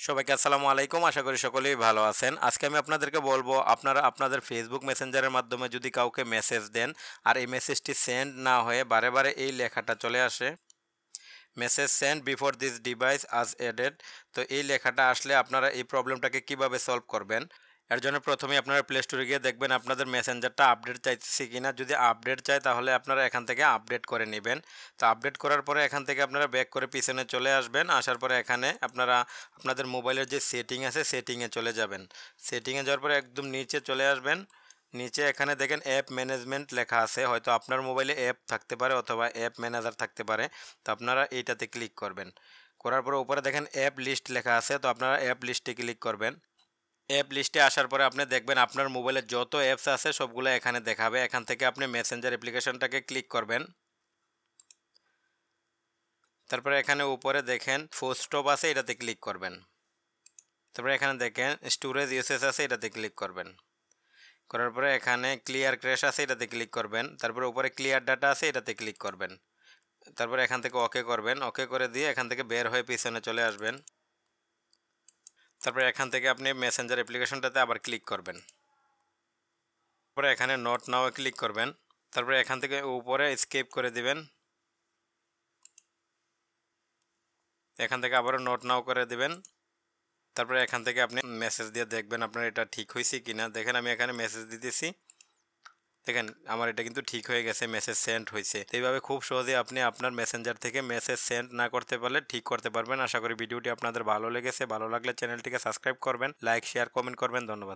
সবাইকে আসসালামু আলাইকুম। আশা করি সকলেই ভালো আছেন। আজকে আমি আপনাদেরকে বলবো আপনারা আপনাদের Facebook মেসেঞ্জারের মাধ্যমে যদি কাউকে মেসেজ দেন আর এই মেসেজটি সেন্ড না হয়ে বারে, বারে এই লেখাটা চলে আসে, message send before this device আজ এডেড। তো এই লেখাটা আসলে আপনারা এই প্রবলেমটাকে কিভাবে সলভ করবেন? এর জন্য প্রথমেই আপনারা প্লে স্টোরে গিয়ে দেখবেন আপনাদের মেসেঞ্জারটা আপডেট চাইতেছে কিনা। যদি আপডেট চায় তাহলে আপনারা এখান থেকে আপডেট করে নিবেন। তো আপডেট করার পরে এখান থেকে আপনারা ব্যাক করে পিছনে চলে আসবেন। আসার পরে এখানে আপনারা আপনাদের মোবাইলের যে সেটিং আছে সেটিংয়ে চলে যাবেন। সেটিংয়ে যাওয়ার পরে একদম নিচে চলে আসবেন। নিচে এখানে দেখেন অ্যাপ ম্যানেজমেন্ট লেখা আছে। হয়তো আপনার মোবাইলে অ্যাপ থাকতে পারে অথবা অ্যাপ ম্যানেজার থাকতে পারে। তো আপনারা এইটাতে ক্লিক করবেন। করার পরে উপরে দেখেন অ্যাপ লিস্ট লেখা আছে। তো আপনারা অ্যাপ লিস্টে ক্লিক করবেন। অ্যাপ লিস্টে আসার পরে আপনি দেখবেন আপনার মোবাইলে যত অ্যাপস আছে সবগুলো এখানে দেখাবে। এখান থেকে আপনি মেসেঞ্জার অ্যাপ্লিকেশনটাকে ক্লিক করবেন। তারপরে এখানে উপরে দেখেন ফোস্টপ আছে, এটাতে ক্লিক করবেন। তারপরে এখানে দেখেন স্টোরেজ ইউসেজ আছে, এটাতে ক্লিক করবেন। করার পরে এখানে ক্লিয়ার ক্র্যাশ আছে, এটাতে ক্লিক করবেন। তারপরে উপরে ক্লিয়ার ডাটা আছে, এটাতে ক্লিক করবেন। তারপরে এখান থেকে ওকে করবেন। ওকে করে দিয়ে এখান থেকে বের হয়ে পিছনে চলে আসবেন। তারপরে এখান থেকে আপনি মেসেঞ্জার অ্যাপ্লিকেশনটাতে আবার ক্লিক করবেন। তারপরে এখানে নট নাও ক্লিক করবেন। তারপরে এখান থেকে উপরে স্কিপ করে দিবেন। এখান থেকে আবারও নোট নাও করে দিবেন। তারপরে এখান থেকে আপনি মেসেজ দিয়ে দেখবেন আপনার এটা ঠিক হয়েছে কিনা। দেখেন আমি এখানে মেসেজ দিতেছি, দেখেন আমার এটা কিন্তু ঠিক হয়ে গেছে, মেসেজ সেন্ড হয়েছে। তো এইভাবে খুব সহজে আপনি আপনার মেসেঞ্জার থেকে মেসেজ সেন্ড না করতে পারলে ঠিক করতে পারবেন। আশা করি ভিডিওটি আপনাদের ভালো লেগেছে। ভালো লাগলে চ্যানেলটিকে সাবস্ক্রাইব করবেন, লাইক শেয়ার কমেন্ট করবেন। ধন্যবাদ।